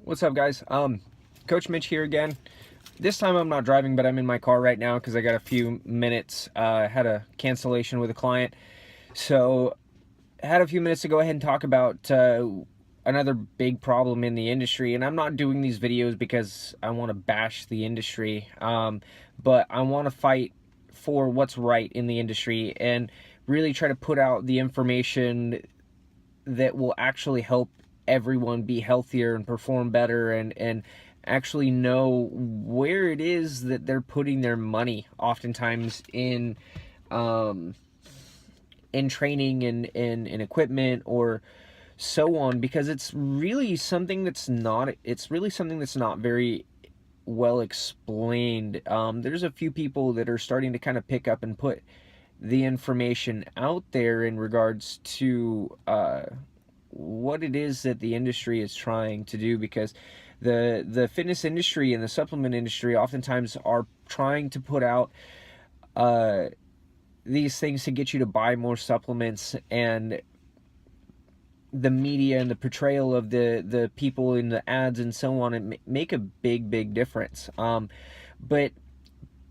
What's up, guys? Coach Mitch here again. This time I'm not driving, but I'm in my car right now because I got a few minutes. I had a cancellation with a client, so I had a few minutes to go ahead and talk about another big problem in the industry. And I'm not doing these videos because I want to bash the industry, but I want to fight for what's right in the industry and really try to put out the information that will actually help everyone be healthier and perform better and actually know where it is that they're putting their money oftentimes in training and in equipment or so on, because it's really something that's not very well explained. There's a few people that are starting to kind of pick up and put the information out there in regards to what it is that the industry is trying to do, because the fitness industry and the supplement industry oftentimes are trying to put out these things to get you to buy more supplements, and the media and the portrayal of the people in the ads and so on, and make a big difference. But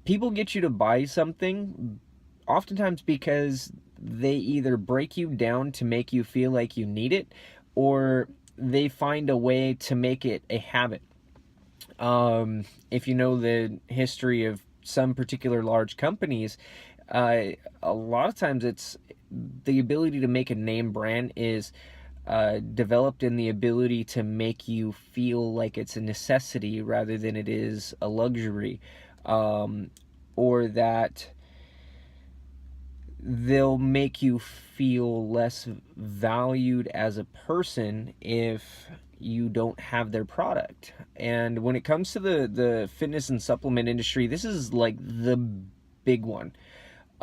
people get you to buy something oftentimes because they either break you down to make you feel like you need it, or they find a way to make it a habit. If you know the history of some particular large companies, a lot of times it's the ability to make a name brand is developed in the ability to make you feel like it's a necessity rather than it is a luxury, or that they'll make you feel less valued as a person if you don't have their product. And when it comes to the fitness and supplement industry, this is like the big one.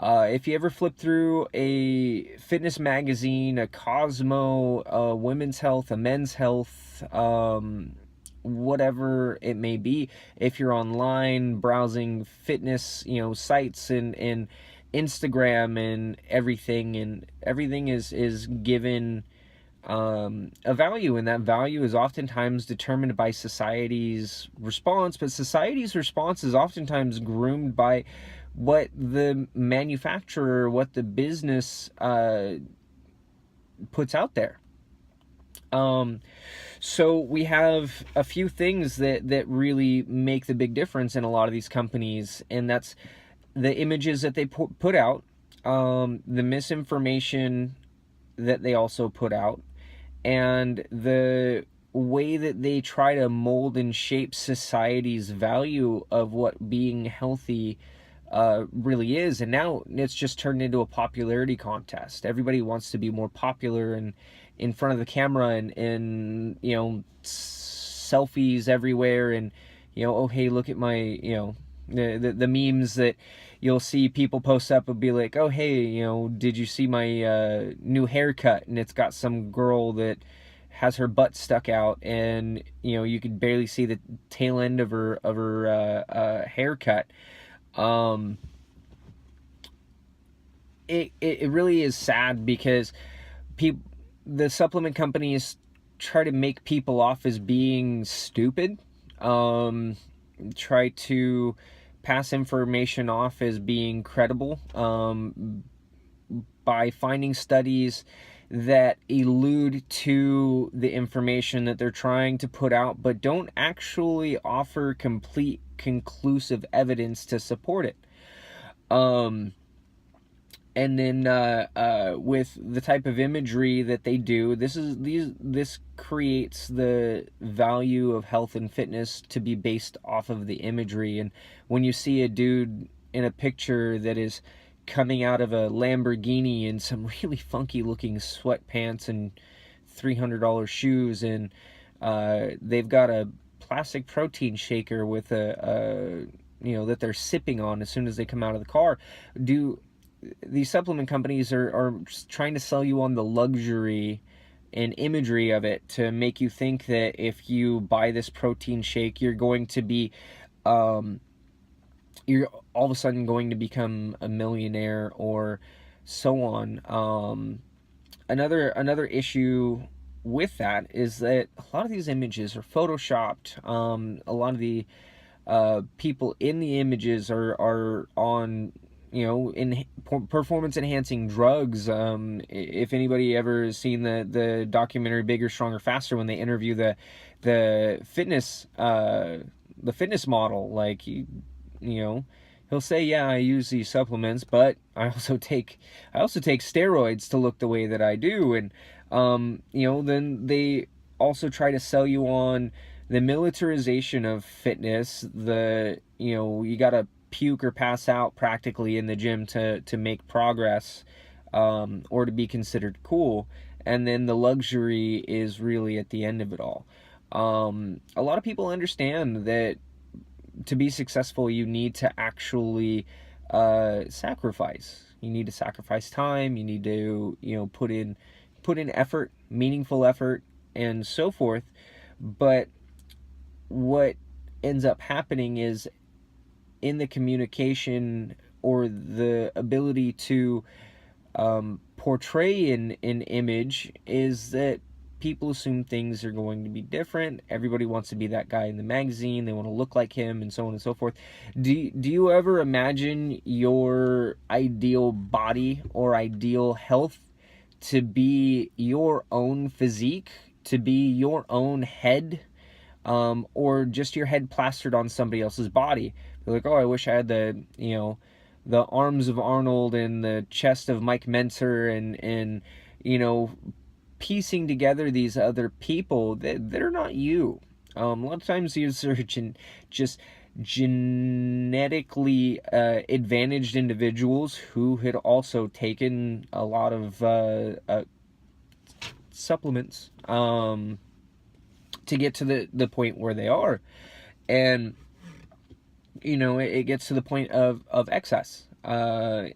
If you ever flip through a fitness magazine, a Cosmo, a women's health, a men's health, whatever it may be, if you're online browsing fitness, sites and Instagram and everything is given a value, and that value is oftentimes determined by society's response, but society's response is oftentimes groomed by what the manufacturer, what the business puts out there. So we have a few things that really make the big difference in a lot of these companies, and that's the images that they put out, the misinformation that they also put out, and the way that they try to mold and shape society's value of what being healthy really is. And now it's just turned into a popularity contest. Everybody wants to be more popular and in front of the camera, and selfies everywhere, and oh hey, look at my, the memes that you'll see people post up will be like, oh hey, did you see my new haircut? And it's got some girl that has her butt stuck out, and you could barely see the tail end of her haircut. It really is sad, because the supplement companies try to make people off as being stupid, try to pass information off as being credible, by finding studies that allude to the information that they're trying to put out, but don't actually offer complete, conclusive evidence to support it. And then with the type of imagery that they do, this creates the value of health and fitness to be based off of the imagery. And when you see a dude in a picture that is coming out of a Lamborghini in some really funky looking sweatpants and $300 shoes, and they've got a plastic protein shaker with a that they're sipping on as soon as they come out of the car, these supplement companies are trying to sell you on the luxury and imagery of it to make you think that if you buy this protein shake, you're going to be, you're all of a sudden going to become a millionaire or so on. Another issue with that is that a lot of these images are photoshopped. A lot of the people in the images are on, in performance enhancing drugs. If anybody ever has seen the documentary Bigger, Stronger, Faster, when they interview the fitness model, like he'll say, yeah, I use these supplements, but I also take steroids to look the way that I do. And then they also try to sell you on the militarization of fitness. You gotta puke or pass out practically in the gym to make progress, or to be considered cool. And then the luxury is really at the end of it all. A lot of people understand that to be successful, you need to actually sacrifice. You need to sacrifice time. You need to put in effort, meaningful effort, and so forth. But what ends up happening is, in the communication or the ability to portray an image, is that people assume things are going to be different. Everybody wants to be that guy in the magazine. They want to look like him, and so on and so forth. Do you ever imagine your ideal body or ideal health to be your own physique, to be your own head, or just your head plastered on somebody else's body? They're like, oh, I wish I had the arms of Arnold and the chest of Mike Mentor, and piecing together these other people that are not you. A lot of times you search and just genetically advantaged individuals who had also taken a lot of supplements to get to the point where they are. And it gets to the point of excess. So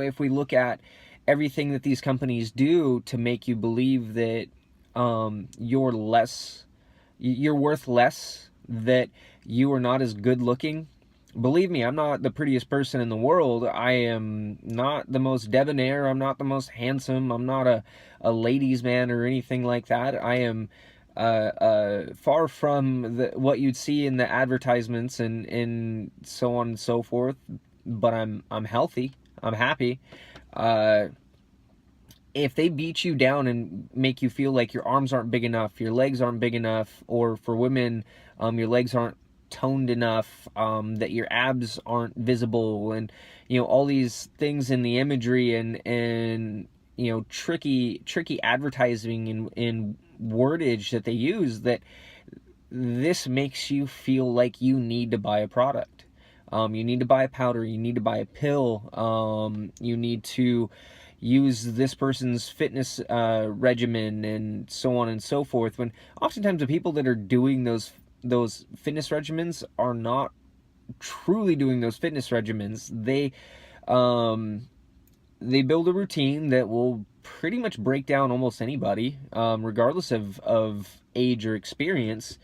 if we look at everything that these companies do to make you believe that you're worth less, that you are not as good looking. Believe me, I'm not the prettiest person in the world. I am not the most debonair. I'm not the most handsome. I'm not a ladies' man or anything like that. I am far from what you'd see in the advertisements and so on and so forth. But I'm healthy. I'm happy. If they beat you down and make you feel like your arms aren't big enough, your legs aren't big enough, or for women, your legs aren't toned enough, that your abs aren't visible, and all these things in the imagery and tricky advertising and wordage that they use, that this makes you feel like you need to buy a product. You need to buy a powder, you need to buy a pill, you need to use this person's fitness regimen, and so on and so forth, when oftentimes the people that are doing those fitness regimens are not truly doing those fitness regimens. They build a routine that will pretty much break down almost anybody, regardless of age or experience.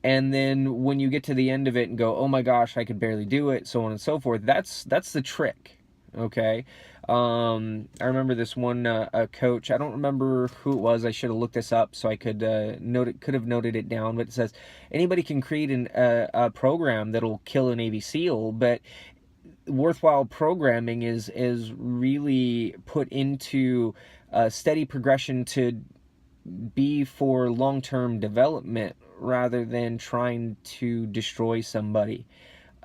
And then when you get to the end of it and go, oh my gosh, I could barely do it, so on and so forth, that's the trick. Okay. I remember this one coach. I don't remember who it was. I should have looked this up so I could could have noted it down. But it says anybody can create a program that'll kill a Navy SEAL, but worthwhile programming is really put into steady progression to be for long-term development rather than trying to destroy somebody.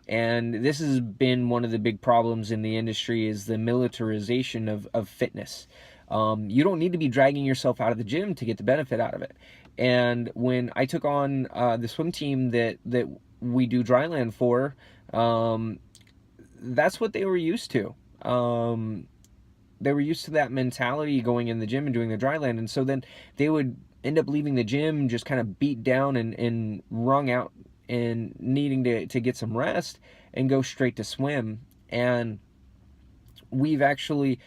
And this has been one of the big problems in the industry, is the militarization of fitness. You don't need to be dragging yourself out of the gym to get the benefit out of it. And when I took on the swim team that we do dryland for, that's what they were used to. They were used to that mentality, going in the gym and doing the dryland. And so then they would end up leaving the gym just kind of beat down and wrung out and needing to get some rest, and go straight to swim. And we've actually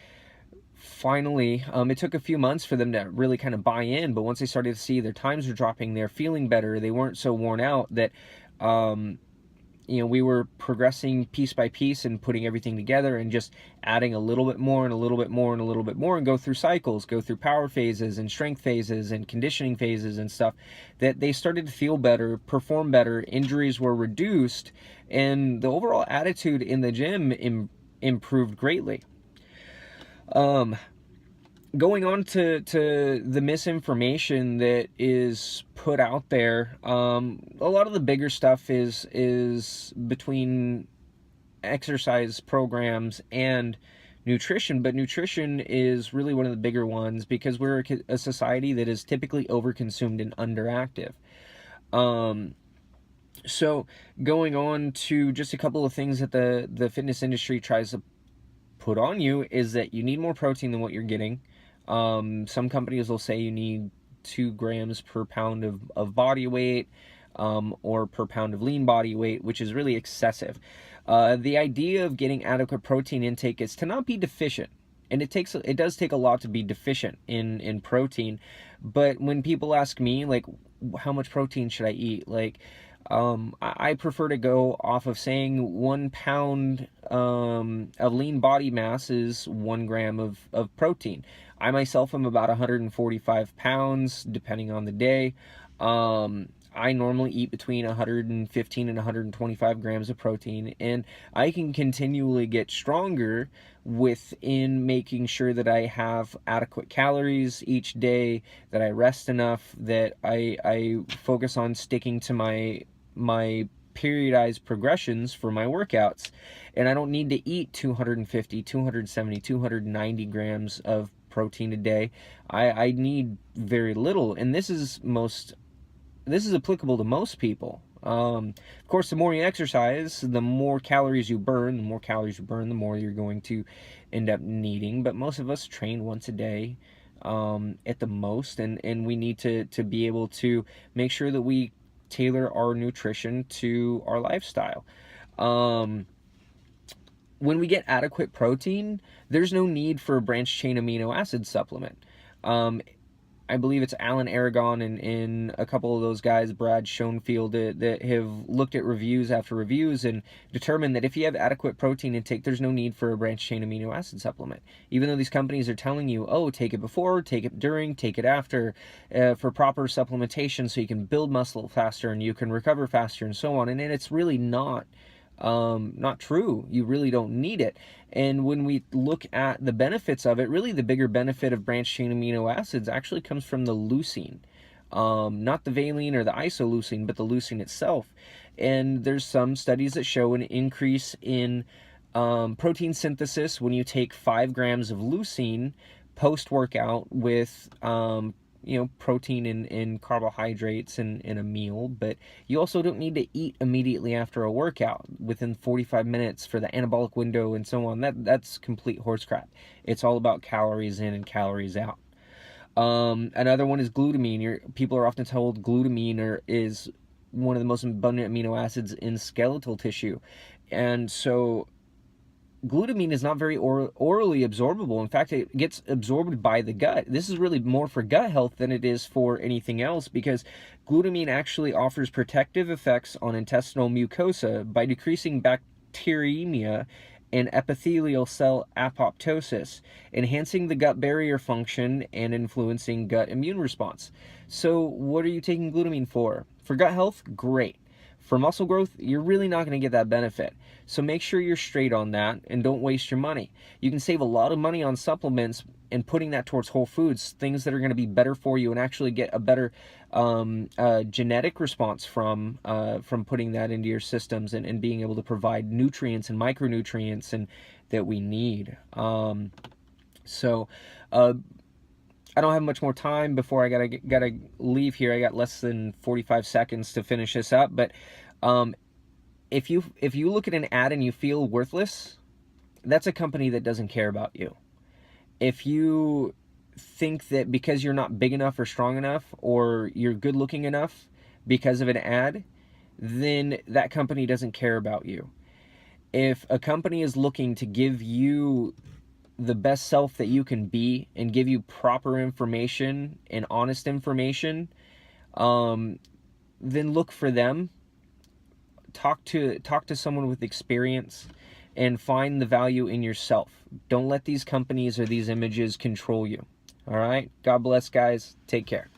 finally, it took a few months for them to really kind of buy in, but once they started to see their times were dropping, they're feeling better, they weren't so worn out, that we were progressing piece by piece and putting everything together and just adding a little bit more and a little bit more and a little bit more, and go through cycles, go through power phases and strength phases and conditioning phases and stuff, that they started to feel better, perform better, injuries were reduced, and the overall attitude in the gym improved greatly. Going on to the misinformation that is put out there, a lot of the bigger stuff is between exercise programs and nutrition, but nutrition is really one of the bigger ones because we're a society that is typically overconsumed and underactive. So going on to just a couple of things that the fitness industry tries to put on you is that you need more protein than what you're getting. Some companies will say you need 2 grams per pound of body weight, or per pound of lean body weight, which is really excessive. The idea of getting adequate protein intake is to not be deficient. And it does take a lot to be deficient in protein. But when people ask me, like, how much protein should I eat? Like, I prefer to go off of saying 1 pound of lean body mass is 1 gram of protein. I myself am about 145 pounds, depending on the day. I normally eat between 115 and 125 grams of protein, and I can continually get stronger within making sure that I have adequate calories each day, that I rest enough, that I focus on sticking to my periodized progressions for my workouts, and I don't need to eat 250, 270, 290 grams of protein a day. I need very little, and this is applicable to most people. Of course, the more you exercise, the more calories you burn. The more calories you burn, the more you're going to end up needing. But most of us train once a day at the most, and we need to be able to make sure that we tailor our nutrition to our lifestyle. When we get adequate protein, there's no need for a branched chain amino acid supplement. I believe it's Alan Aragon and a couple of those guys, Brad Schoenfield, that have looked at reviews after reviews and determined that if you have adequate protein intake, there's no need for a branched chain amino acid supplement. Even though these companies are telling you, oh, take it before, take it during, take it after, for proper supplementation so you can build muscle faster and you can recover faster and so on. And it's really not true. You really don't need it. And when we look at the benefits of it, really the bigger benefit of branched chain amino acids actually comes from the leucine, not the valine or the isoleucine, but the leucine itself. And there's some studies that show an increase in protein synthesis when you take 5 grams of leucine post-workout with protein and carbohydrates in a meal. But you also don't need to eat immediately after a workout within 45 minutes for the anabolic window and so on. That's complete horse crap. It's all about calories in and calories out. Another one is glutamine. People are often told glutamine is one of the most abundant amino acids in skeletal tissue, and so glutamine is not very orally absorbable. In fact, it gets absorbed by the gut. This is really more for gut health than it is for anything else, because glutamine actually offers protective effects on intestinal mucosa by decreasing bacteremia and epithelial cell apoptosis, enhancing the gut barrier function and influencing gut immune response. So what are you taking glutamine for? For gut health? Great. For muscle growth, you're really not going to get that benefit. So make sure you're straight on that and don't waste your money. You can save a lot of money on supplements and putting that towards whole foods, things that are going to be better for you and actually get a better genetic response from putting that into your systems and being able to provide nutrients and micronutrients and that we need. I don't have much more time before I gotta leave here. I got less than 45 seconds to finish this up. But if you look at an ad and you feel worthless, that's a company that doesn't care about you. If you think that because you're not big enough or strong enough or you're good looking enough because of an ad, then that company doesn't care about you. If a company is looking to give you the best self that you can be and give you proper information and honest information, then look for them talk to someone with experience and find the value in yourself. Don't let these companies or these images control you. All right? God bless, guys. Take care.